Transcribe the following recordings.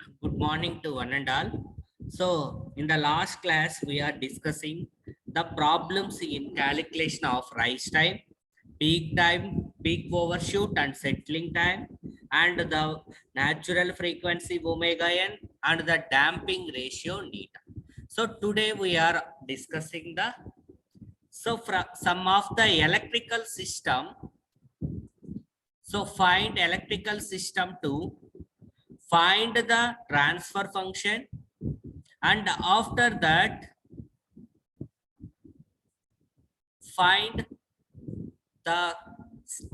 Good morning to one and all. So, in the last class, we are discussing the problems in calculation of rise time, peak overshoot, and settling time, and the natural frequency omega n, and the damping ratio neta. So, today we are discussing the some of the electrical system. So, find electrical system to find the transfer function, and after that find the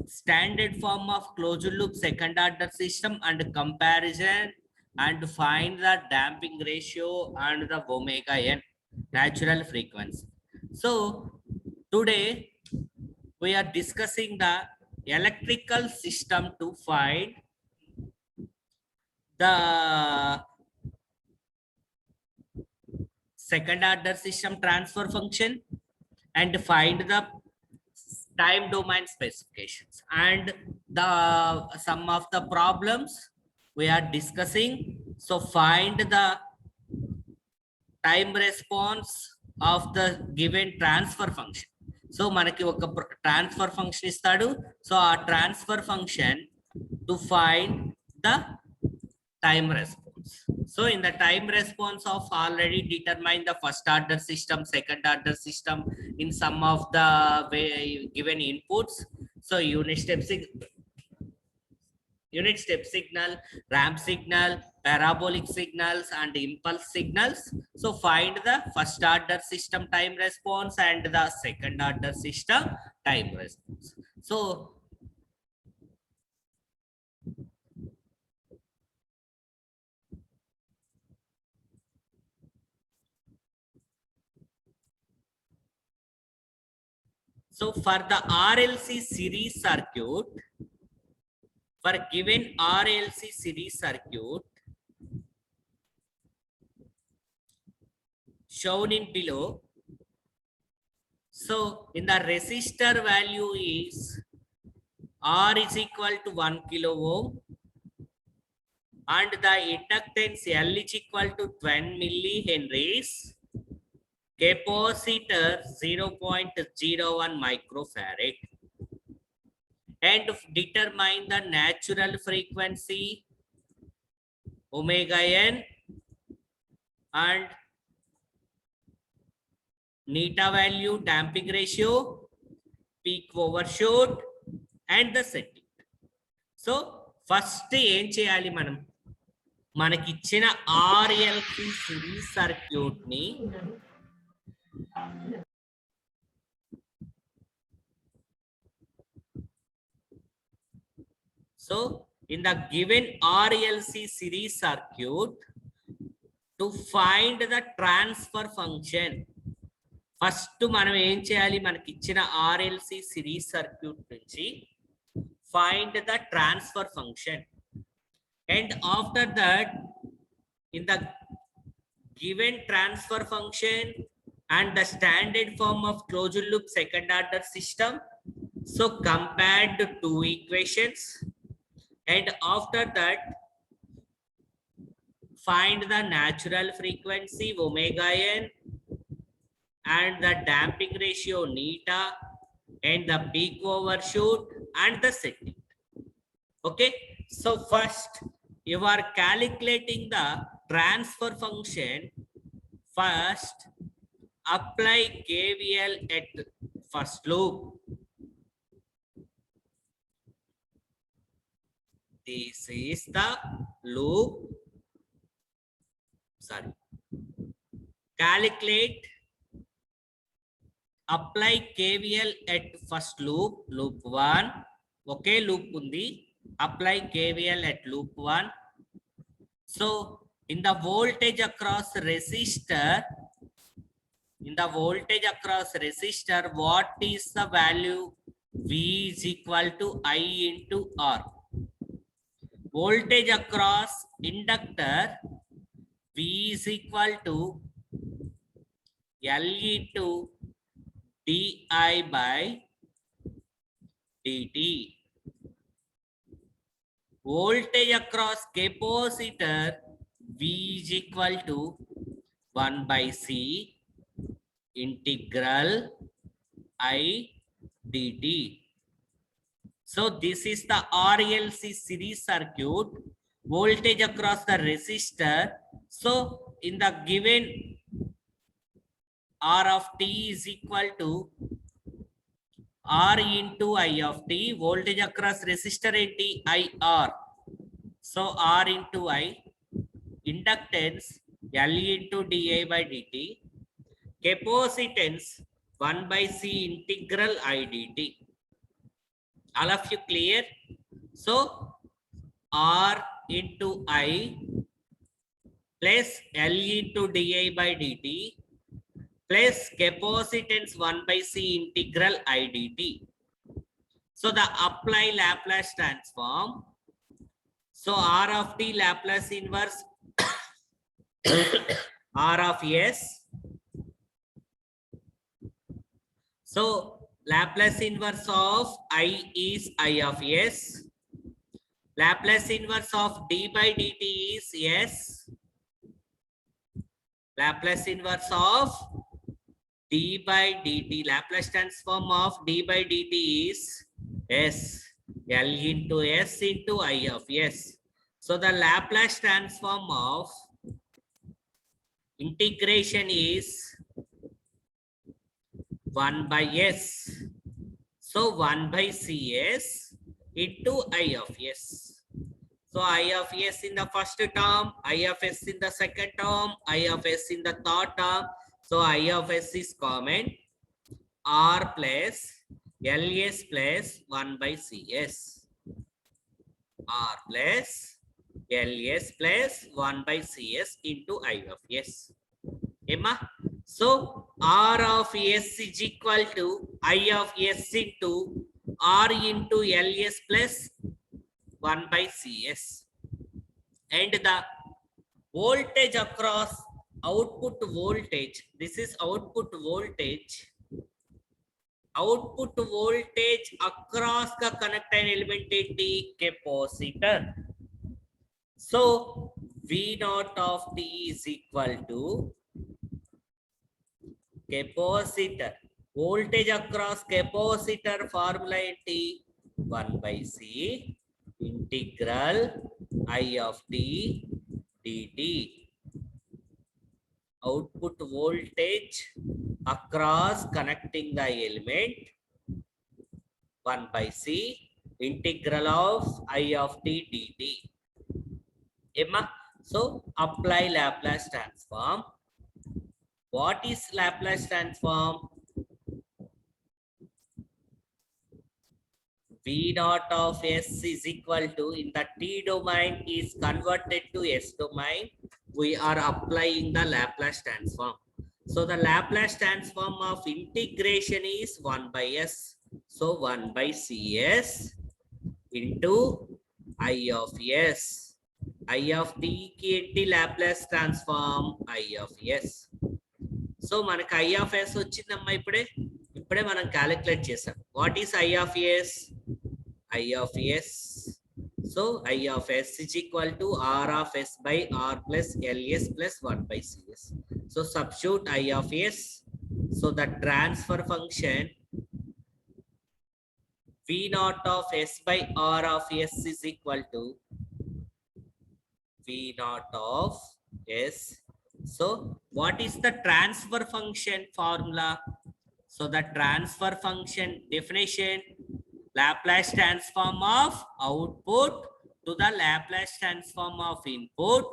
standard form of closed loop second order system and comparison, and find the damping ratio and the omega n natural frequency. So today we are discussing the electrical system to find the second order system transfer function and find the time domain specifications, and the some of the problems we are discussing. So find the time response of the given transfer function. So మనకి ఒక transfer function ఇస్తాడు. So ఆ transfer function to find the time response. So in the time response of already determine the first order system, second order system in some of the given inputs. So unit step signal, ramp signal, parabolic signals, and impulse signals. So find the first order system time response and the second order system time response. So for the RLC series circuit, for given RLC series circuit shown in below, so in the resistor value is R is equal to 1 kilo ohm, and the inductance L is equal to 20 millihenries, capacitor 0.01 microfarad, and determine the natural frequency omega n and neta value, damping ratio, peak overshoot, and the setting. So first ఏం చేయాలి, మనకిచ్చిన RLC series circuit ని so in the given RLC series circuit, to find the transfer function, first మనం ఏం చేయాలి, మనకిచ్చిన RLC series circuit నుంచి find the transfer function, and after that in the given transfer function and the standard form of closed loop second order system, so compared the two equations, and after that find the natural frequency omega n and the damping ratio neta and the peak overshoot and the setting. Okay, so first you are calculating the transfer function. First apply KVL at first loop. This is the loop. Sorry. Calculate. Apply KVL at first loop. Loop 1. Okay, loop undi. Apply KVL at loop 1. So in the voltage across resistor, what is the value? V is equal to I into R. Voltage across inductor, V is equal to L into di by dt. Voltage across capacitor, V is equal to 1 by C integral I dt. So this is the RLC series circuit, voltage across the resistor. So in the given R of t is equal to R into I of t, voltage across resistor into IR. So R into I, inductance L into di by dt, capacitance 1 by C integral I dt. All of you clear? So R into I plus L into di by dt plus capacitance 1 by C integral I dt. So the apply Laplace transform. So R of t Laplace inverse R of S. So Laplace inverse of I is I of S. Laplace inverse of d by dt is S. Laplace inverse of d by dt, Laplace transform of d by dt is S. L into S into I of S. So the Laplace transform of integration is 1 by S. So 1 by CS into I of S. So I of S in the first term, I of S in the second term, I of S in the third term. So I of S is common. R plus LS plus 1 by CS. R plus LS plus 1 by CS into I of S. Emma? So R of S is equal to I of S into R into LS plus 1 by CS. And the voltage across output voltage, this is output voltage. Output voltage across the conductance element is the capacitor. So V naught of T is equal to capacitor. Voltage across capacitor formula T 1 by C integral I of T dt. Output voltage across connecting the element 1 by C integral of I of T dt. Emma, so apply Laplace transform. What is Laplace transform? V naught of S is equal to, in the T domain is converted to S domain, we are applying the Laplace transform. So the Laplace transform of integration is 1 by S. So 1 by CS into I of S. I of T ki Laplace transform I of S. So మనకి I of S వచ్చిందమ్మా ఇప్పుడే మనం calculate చేసాం. What is I of S? I of S. So I of S is equal to R of S by R plus LS plus 1 by CS. So substitute I of S. So the transfer function V naught of S by R of S is equal to V naught of S. So what is the transfer function formula? So the transfer function definition, Laplace transform of output to the Laplace transform of input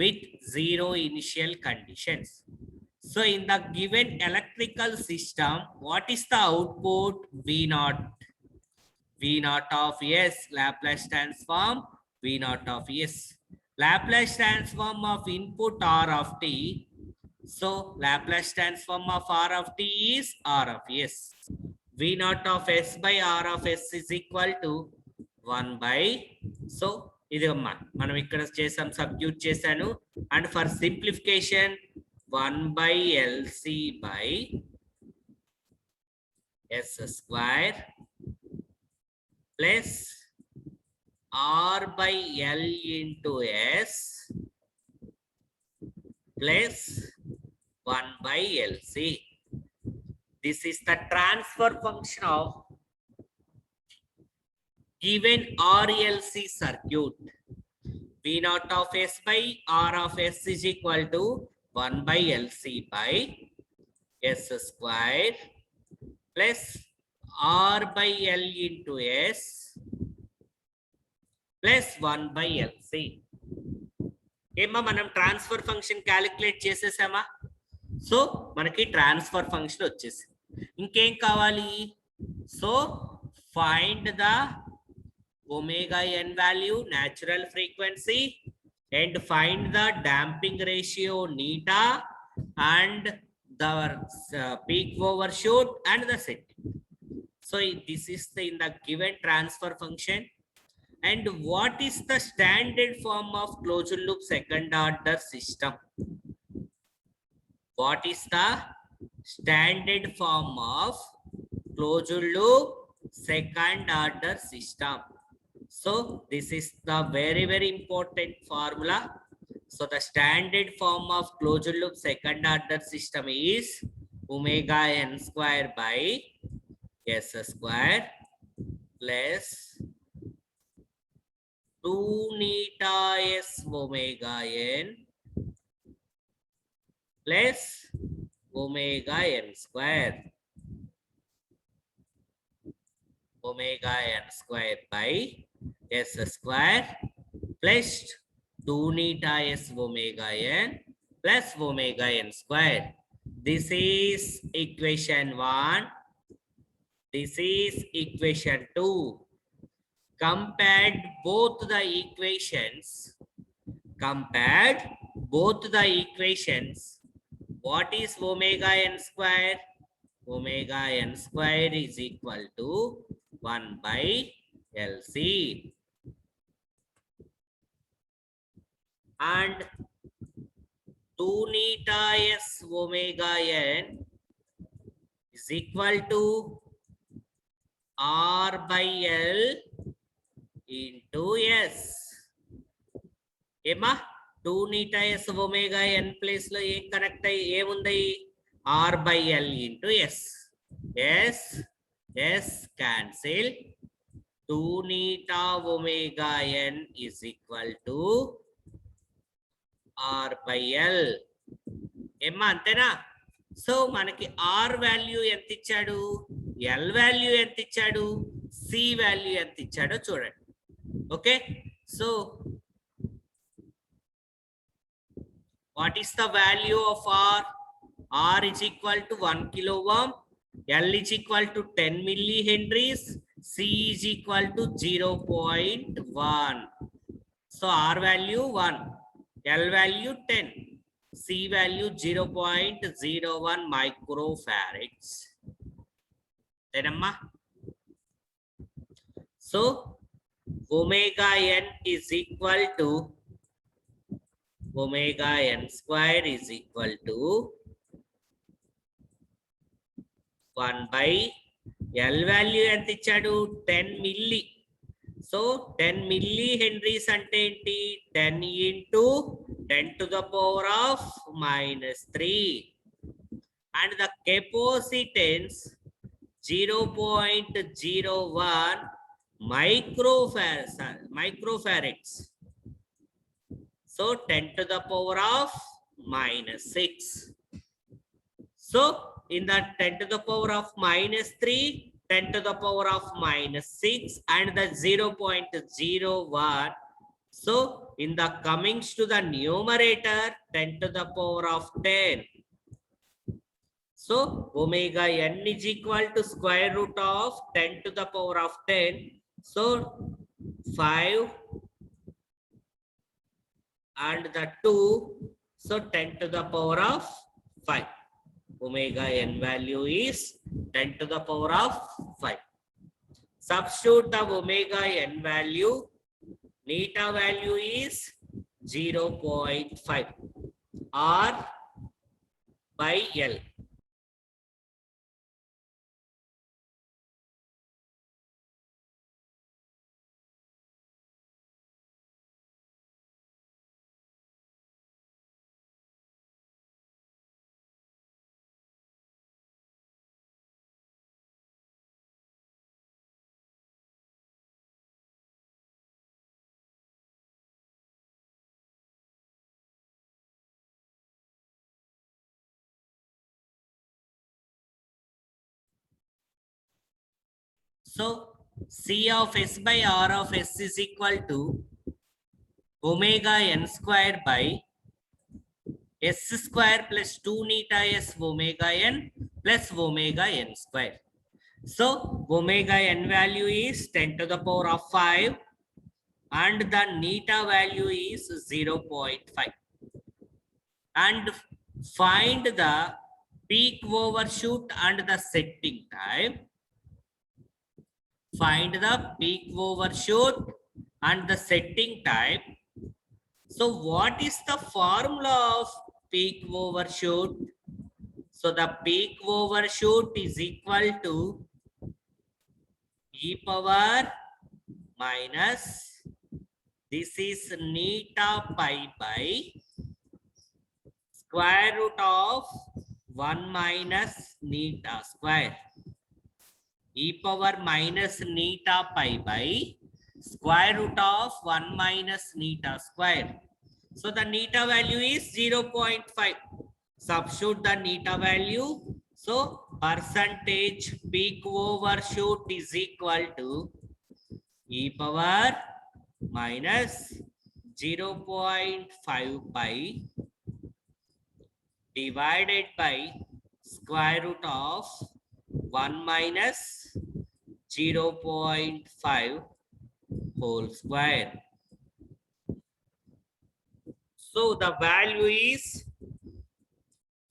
with zero initial conditions. So in the given electrical system, what is the output? V naught. V naught of S, Laplace transform V naught of S. Laplace transform of input R of T. So Laplace transform of R of T is R of S. V naught of S by R of S is equal to 1 by. So ఇది మనం ఇక్కడ చేసాం, substitute చేశాను. And for simplification 1 by LC by S square plus R by L into S plus 1 by LC. This is the transfer function of given RLC circuit. V naught of S by R of S is equal to 1 by LC by S square plus R by L into S plus 1 by LC. ఏమా మనం transfer function calculate చేసేసామా? So మనకి transfer function వచ్చేసింది. ఇంకేం కావాలి? So find the omega n value, natural frequency, and find the damping ratio neta and the peak overshoot and the setting. So this is in the given transfer function. And what is the standard form of closed loop second order system? What is the standard form of closed loop second order system? So this is the very important formula. So the standard form of closed loop second order system is omega n square by S square plus 2 neta S omega n plus omega n square. Omega n square by S square plus 2 neta S omega n plus omega n square. This is equation 1. This is equation 2. Compared both the equations. What is omega n square? Omega n square is equal to 1 by LC. And 2 neta S omega n is equal to R by L into S. Ema 2 neta S omega n place lo em connect ayi em undi R by L into S. S cancel. 2 neta omega n is equal to R by L. ఏమ్మా అంతేనా? So మనకి R value ఎంత ఇచ్చాడు, L value ఎంత ఇచ్చాడు, C value ఎంత ఇచ్చాడో చూడండి. Okay, so what is the value of R? R is equal to 1 kilo ohm, L is equal to 10 millihenries, C is equal to 0.1. So R value 1, L value 10, C value 0.01 microfarads. Then so omega n is equal to omega n square is equal to 1 by L value ఎంత ఇచ్చాడు, 10 milli. So 10 millihenries అంటే ఏంటి, 10 into 10 to the power of -3. And the capacitance 0.01 microfarads. So 10 to the power of -6. So in the 10 to the power of -3, 10 to the power of -6 and the 0.01. So in the comings to the numerator 10 to the power of 10. So omega n is equal to square root of 10 to the power of 10. So 5 and the 2. So 10 to the power of 5. Omega n value is 10 to the power of 5. Substitute the omega n value. Neta value is 0.5 R by L. So C of S by R of S is equal to omega n square by S square plus 2 neta S omega n plus omega n square. So omega n value is 10 to the power of 5 and the neta value is 0.5. And find the peak overshoot and the setting time. Find the peak overshoot and the setting time. So what is the formula of peak overshoot? So the peak overshoot is equal to e power minus, this is neta pi by square root of 1 minus neta square. E power minus neta pi by square root of 1 minus neta square. So the neta value is 0.5. Substitute the neta value. So percentage peak overshoot is equal to e power minus 0.5 pi divided by square root of 1 minus 0.5 whole square. So the value is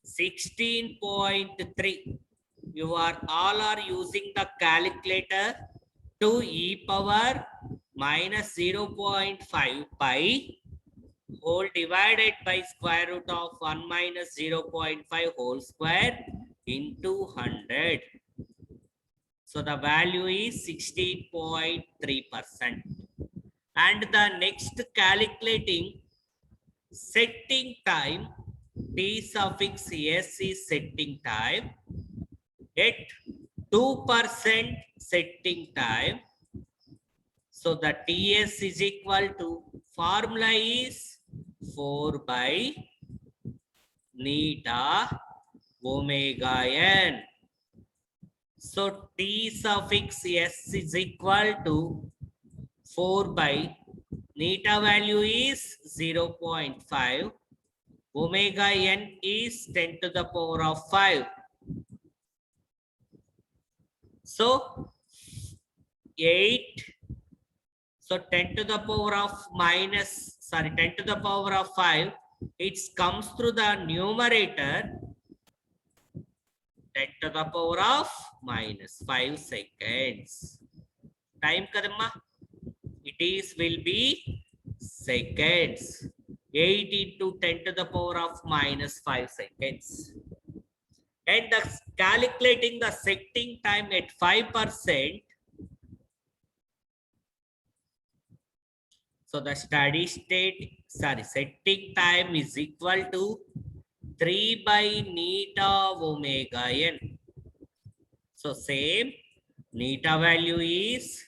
16.3. You are all are using the calculator to e power minus 0.5 pi whole divided by square root of 1 minus 0.5 whole square into 100. So the value is 16.3%. And the next calculating setting time, T suffix S is setting time at 2% setting time. So the TS is equal to, formula is 4 by neta omega n. So T suffix S is equal to 4 by neta value is 0.5. Omega n is 10 to the power of 5. So 8. So 10 to the power of 10 to the power of 5. It comes through the numerator. 10 to the power of minus 5 seconds. Time kadamma. It is will be seconds. 8 into 10 to the power of minus 5 seconds. And the calculating the setting time at 5%. So the steady state, setting time is equal to 3 by neta omega n. So same, neta value is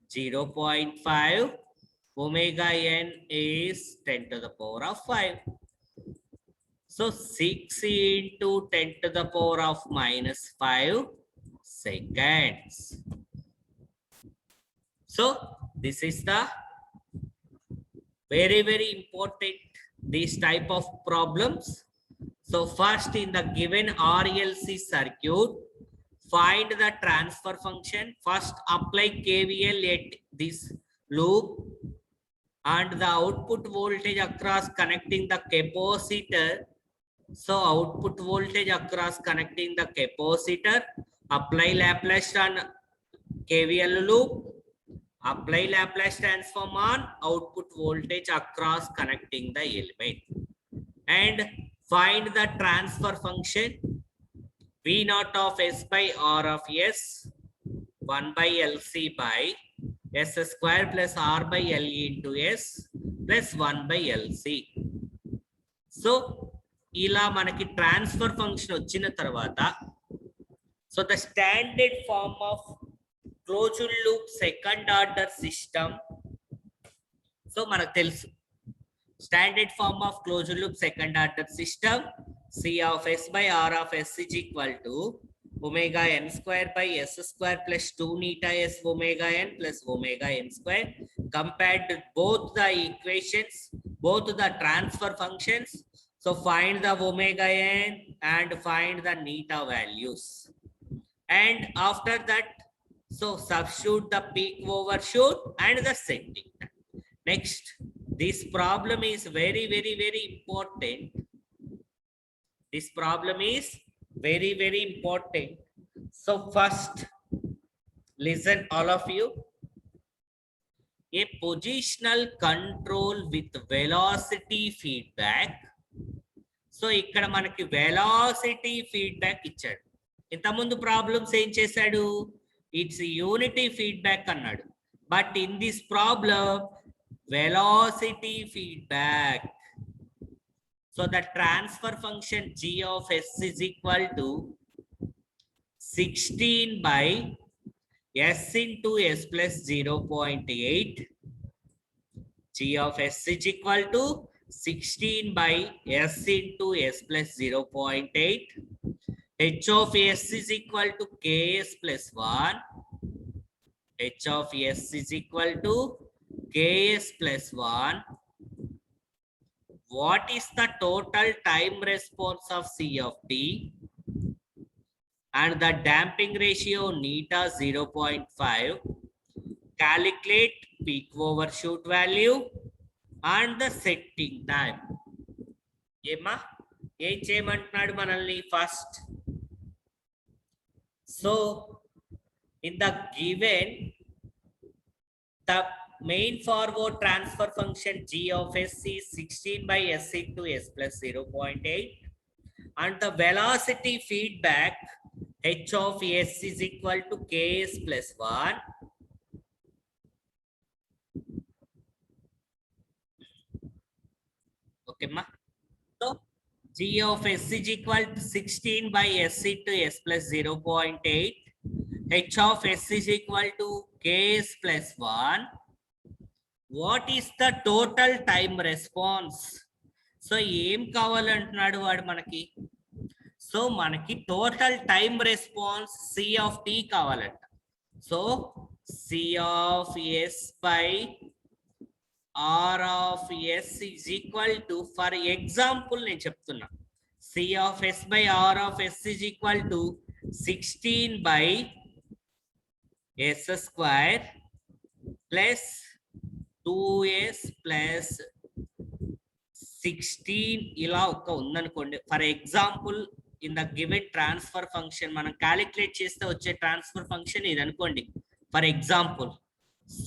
0.5. Omega n is 10 to the power of 5. So 6 into 10 to the power of minus 5 seconds. So this is the very important, these type of problems. So first, in the given RLC circuit, find the transfer function. First apply KVL at this loop and the output voltage across connecting the capacitor. So output voltage across connecting the capacitor, apply Laplace on KVL loop, apply Laplace transform on output voltage across connecting the element, and find the transfer function V naught of S by R of S 1 by LC by S square plus R by LE into S plus 1 by LC. So ఇలా మనకి transfer function వచ్చిన తర్వాత, so the standard form of closed loop second order system. So మనకు తెలుసు standard form of closed loop second order system, C of S by R of S is equal to omega n square by s square plus 2 neta s omega n plus omega n square. Compared to both the equations, both the transfer functions. So find the omega n and find the neta values. And after that, so substitute the peak overshoot and the setting time. Next, this problem is very important. This problem is very important. So first, listen all of you. A positional control with velocity feedback. So ఇక్కడ మనకి velocity feedback ఇచ్చాడు. ఇంతకుముందు problems ఏం చేశాడు? It's unity feedback అన్నాడు. But in this problem velocity feedback. So the transfer function g of s is equal to 16 by s into s plus 0.8. g of s is equal to 16 by s into s plus 0.8. h of s is equal to ks plus 1. h of s is equal to ks plus 1. What is the total time response of c of t? And the damping ratio neta 0.5. Calculate peak overshoot value and the setting time. ఏమా ఏం చేయమంటున్నాడు మనల్ని? First, so in the given, the main forward transfer function g of s is 16 by s into s plus 0.8 and the velocity feedback h of s is equal to ks plus 1. Okay ma, so g of s is equal to 16 by s into s plus 0.8. h of s is equal to ks plus 1. What is the total time response? So ఏం కావాలంటున్నాడు వాడు మనకి? So మనకి total time response c of t కావాలంట. So c of s by r of s is equal to, for example నేను చెప్తున్నా, c of s by r of s is equal to 16 by s square plus 2s plus 16 ఇలా ఒక ఉందనుకోండి. For example in the given transfer function మనం calculate చేస్తే వచ్చే transfer function ఇది అనుకోండి, for example.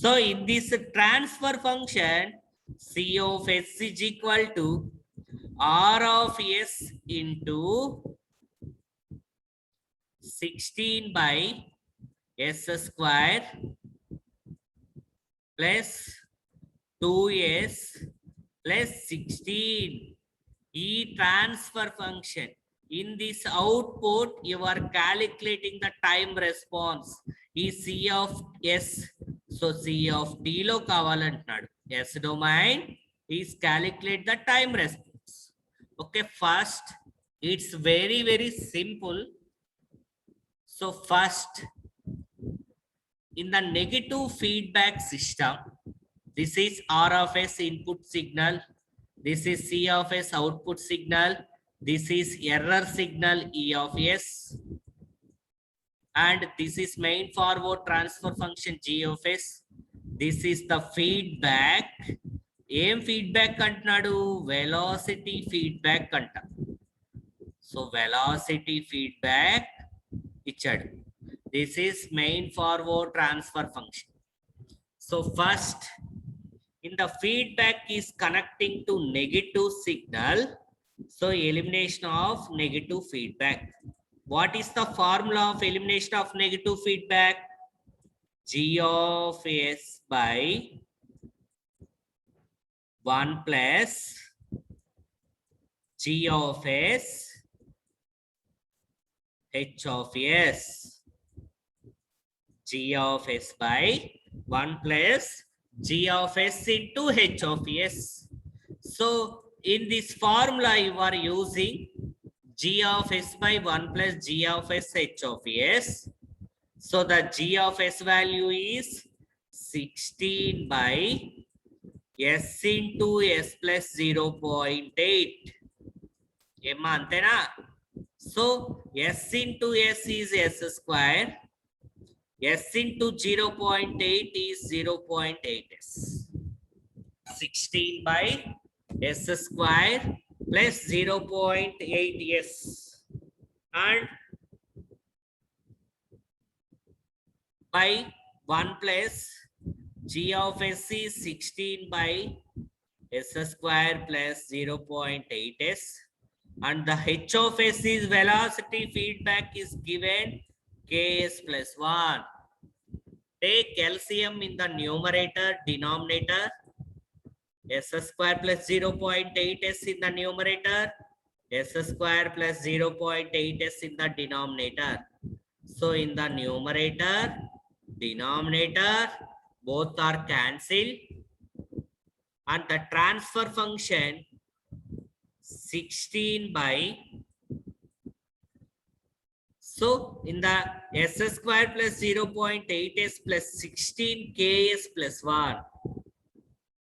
So in this transfer function c of s is equal to r of s into 16 by s square plus 2s plus 16. E transfer function. In this output, you are calculating the time response. E c of s. So c of t lo kavalantnadu. S domain is calculate the time response. Okay, first, it's very simple. So first, in the negative feedback system, this is R of S input signal, this is C of S output signal, this is error signal E of S, and this is main forward transfer function G of S. This is the feedback. Aim feedback antunadu? Velocity feedback anta. So velocity feedback ichadu. This is main forward transfer function. So first, in the feedback is connecting to negative signal. So elimination of negative feedback. What is the formula of elimination of negative feedback? G of s by 1 plus G of s h of s. G of s by 1 plus G of s into h of s. So in this formula you are using g of s by 1 plus g of s h of s. So the g of s value is 16 by s into s plus 0.8. Emma antena. So s into s is s square. S into 0.8 is 0.8s. 16 by s square plus 0.8s and by 1 plus g of s is 16 by s square plus 0.8s and the h of s is velocity feedback is given ks plus 1. Take LCM in the numerator, denominator, s square plus 0.8s in the numerator, s square plus 0.8s in the denominator. So in the numerator, denominator, both are cancelled and the transfer function 16 by, so in the s square plus 0.8s plus 16 ks plus 1.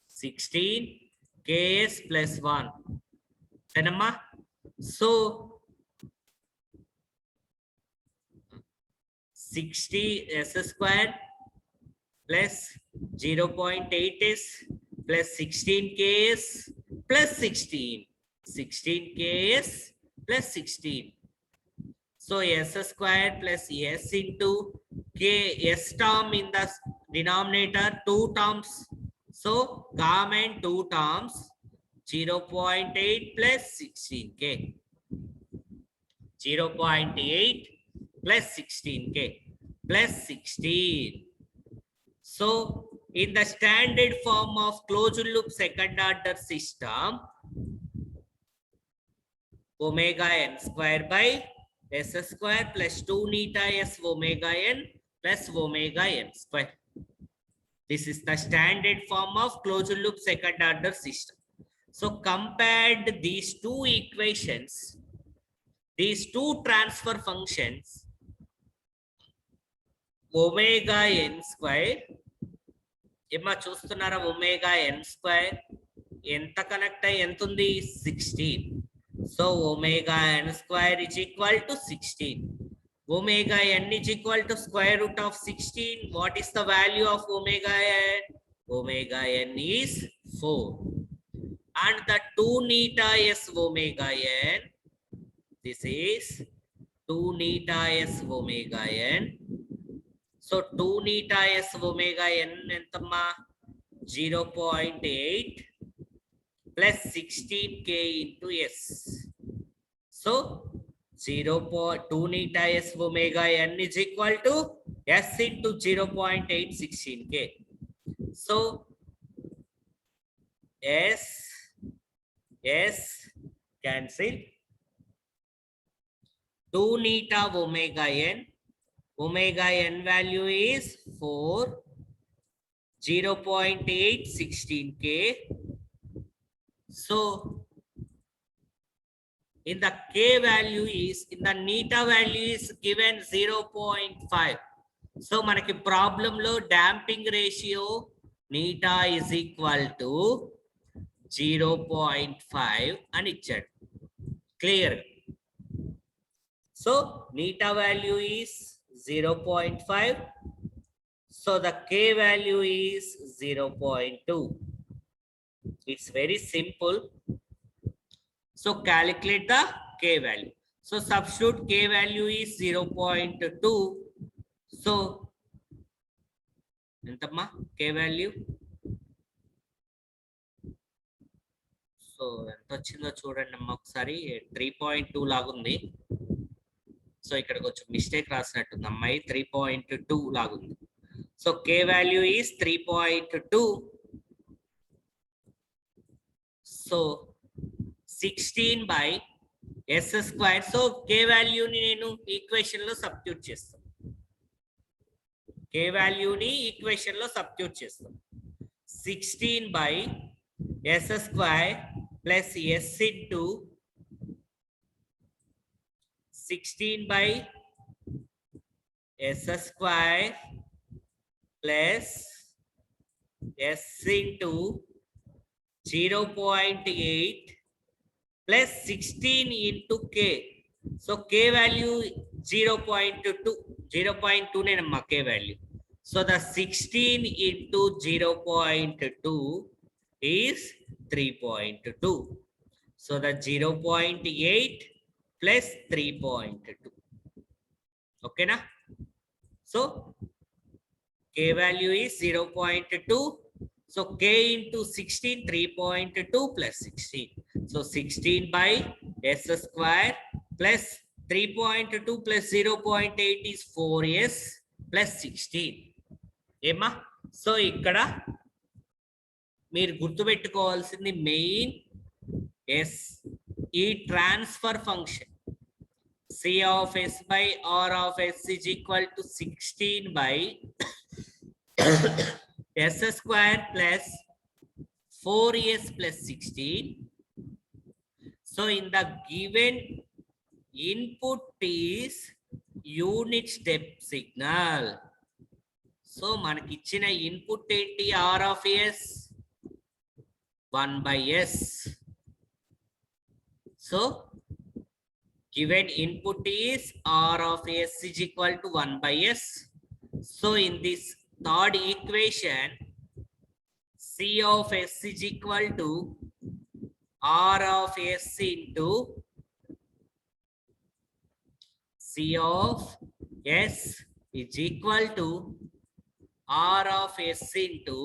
16 ks plus 1. Then, so 60 s square plus 0.8s plus 16 ks plus 16. 16 ks plus 16. So s square plus s into k, s term in the denominator, 2 terms. So common 2 terms, 0.8 plus 16k. 0.8 plus 16k plus 16. So in the standard form of closed loop second order system, omega n square by s square plus 2 neta s omega n plus omega n square. This is the standard form of closed loop second order system. So compared these two equations, these two transfer functions, omega n square, ఏమా చూస్తున్నారా omega n square ఎంత connect అయ్యి ఎంత ఉంది 16. So omega n square is equal to 16. Omega n is equal to square root of 16. What is the value of omega n? Omega n is 4. And the 2 neta s omega n, this is 2 neta s omega n. So 2 neta s omega n entamma 0.8 plus 16k into s. So 0.2 neta s omega n is equal to s into 0.816k. So s cancel. 2 neta omega n. Omega n value is 4. 0.816k. So in the k value is, in the neta value is given 0.5. So manaki problem lo damping ratio neta is equal to 0.5 and ichchadu. Clear? So neta value is 0.5. So the k value is 0.2. It's very simple. So calculate the k value. So substitute k value is 0.2. So entamma k value? So ఎంత వచ్చిందో చూడండి అమ్మా ఒకసారి. 3.2 లాగుంది. So ఇక్కడికి వచ్చి mistake రాసినట్టుంది అమ్మాయి. 3.2 లాగుంది. So k value is 3.2. So 16 by s square. So k value ni nenu equation lo substitute chestam. K value ni equation lo substitute chestam. 16 by s square plus s into 16 by s square plus s into 0.8 plus 16 into k. So k value 0.2, 0.2 nenamma k value. So the 16 into 0.2 is 3.2. So the 0.8 plus 3.2. Okay na? So k value is 0.2. So k into 16, 3.2 plus 16. So 16 by s square plus 3.2 plus 0.8 is 4s plus 16. ఏమా? So ఇక్కడ మీరు గుర్తుపెట్టుకోవాల్సింది main yes ఈ transfer function C of s by r of s is equal to 16 by s square plus 4s plus 16. So in the given input is unit step signal. So మనకి ఇచ్చిన input ఏంటి? r of s 1 by s. So given input is r of s is equal to 1 by s. So in this third equation, c of s is equal to r of s into c of s is equal to r of s into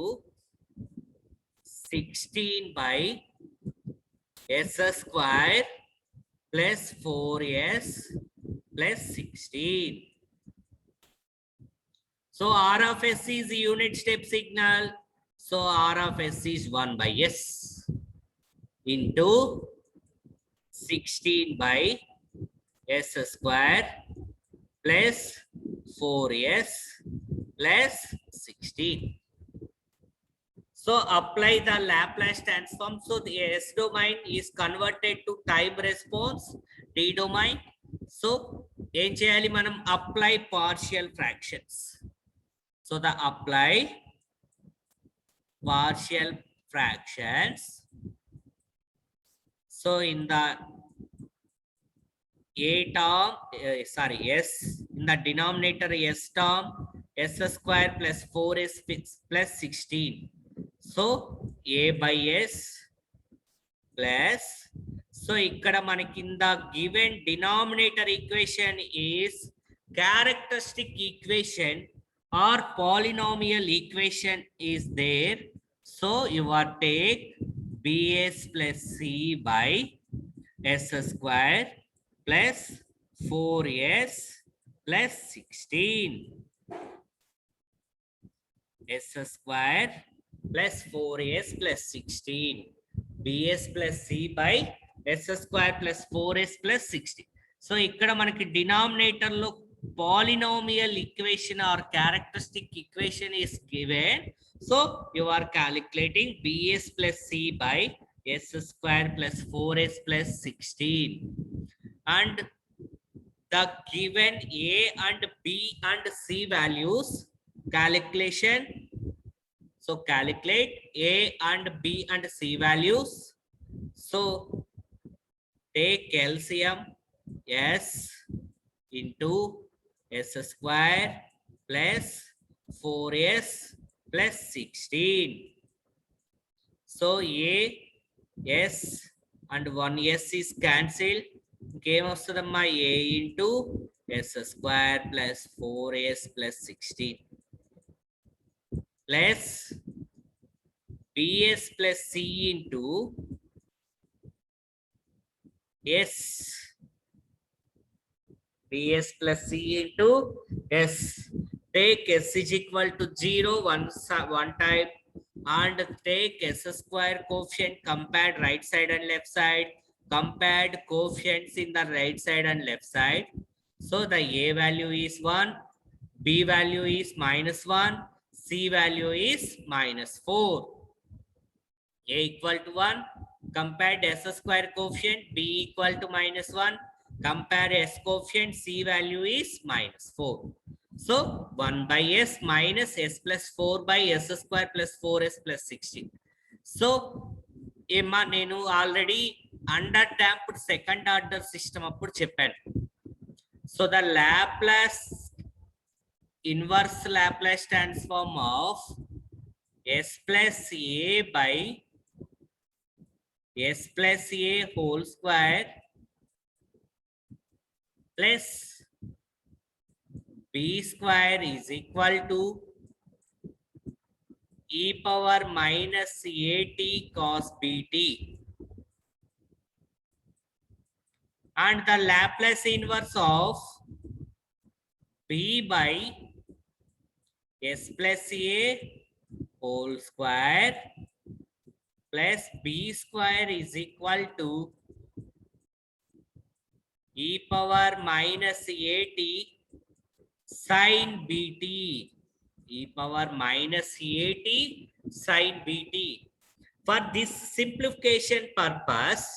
16 by s square plus 4s plus 16. So r of s is unit step signal. So r of s is 1 by s into 16 by s square plus 4s plus 16. So apply the Laplace transform. So the S domain is converted to time response, D domain. So ఏం చేయాలి మనం? apply partial fractions. So the apply partial fractions. So in the a term, s in the denominator s term, s square plus 4s plus 16. So a by s plus, so ikkada manaki in the given denominator equation is characteristic equation or polynomial equation is there. So you are take bs plus c by s square plus 4s plus 16. S square plus 4s plus 16. bs plus c by s square plus 4s plus 16. So ikkada manaki denominator lo polynomial equation or characteristic equation is given. So you are calculating bs plus c by s square plus 4s plus 16. And the given a and b and c values calculation. So calculate a and b and c values. So take LCM s into s square plus 4s plus 16. So a s and 1s is cancelled. Game of Sudama a into s square plus 4s plus 16 plus bs plus c into s, bs plus c into s. Take s is equal to 0 one time and take s square coefficient, compared right side and left side, compared coefficients in the right side and left side. So the a value is 1, b value is -1, c value is -4. A equal to 1, compared s square coefficient, b equal to -1, Compare S coefficient, C value is -4. So 1 by S minus S plus 4 by S square plus 4S plus 16. So ఏమా నేను already under damped second order system అప్పుడు చెప్పాను. So the Laplace inverse Laplace transform of S plus A by S plus A whole square plus B square is equal to e power minus AT cos BT, and the Laplace inverse of B by S plus A whole square plus B square is equal to e power minus AT sin BT, e power minus AT sin BT. For this simplification purpose,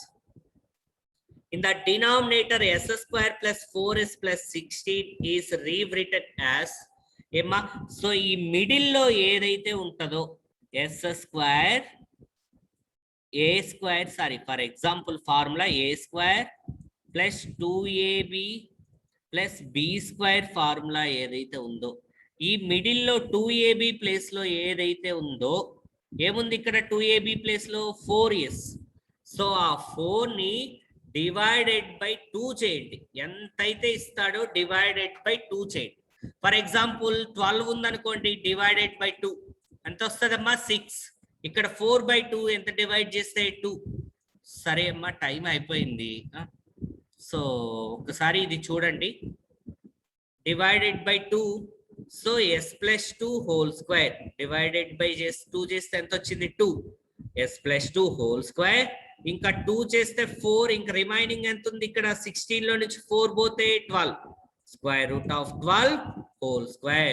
in the denominator S square plus 4S plus 16 is rewritten as ఏమా so ఈ middle లో ఏదైతే ఉంటుందో S square A square sorry for example formula A square plus 2AB plus B square formula ఏదైతే ఉందో ఈ middle లో 2AB place లో ఏదైతే ఉందో ఏముంది ఇక్కడ 2AB ప్లేస్ లో 4S. సో ఆ 4 ని డివైడెడ్ బై 2 చేయండి. ఎంతైతే ఇస్తాడో డివైడెడ్ బై 2 చేయండి. ఫర్ ఎగ్జాంపుల్ 12 ఉందనుకోండి, డివైడెడ్ బై 2 ఎంత వస్తుందమ్మా 6. ఇక్కడ 4/2 ఎంత డివైడ్ చేస్తే 2. సరే అమ్మా టైం అయిపోయింది. సో ఒకసారి ఇది చూడండి, divided by 2. So S plus 2 whole square divided by 2 చేస్తే ఎంత వచ్చింది 2. S plus 2 whole square ఇంకా 2 చేస్తే 4, ఇంకా రిమైనింగ్ ఎంత ఉంది ఇక్కడ 16 లో నుంచి 4 పోతే 12. Square root of 12 whole square.